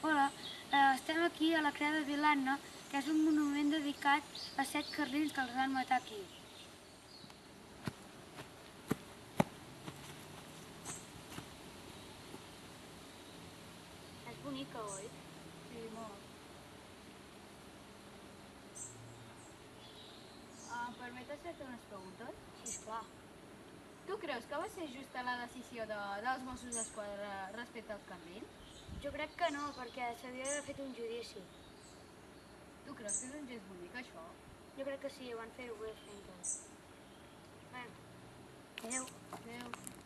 Hola, estem aquí a la Creu de Vilanna, que és un monument dedicat a 7 carlins que els van matar aquí. És bonica, oi? Sí, molt. Permetes fer-te unes preguntes? Sí, esclar. Tu creus que va ser justa la decisió dels Mossos d'Esquadra respecte als carlins? Jo crec que no, perquè s'havia d'haver fet un judici. Tu creus que és un gest bonic, això? Jo crec que sí, ho van fer bé fent-ho. Bé, adeu. Adéu.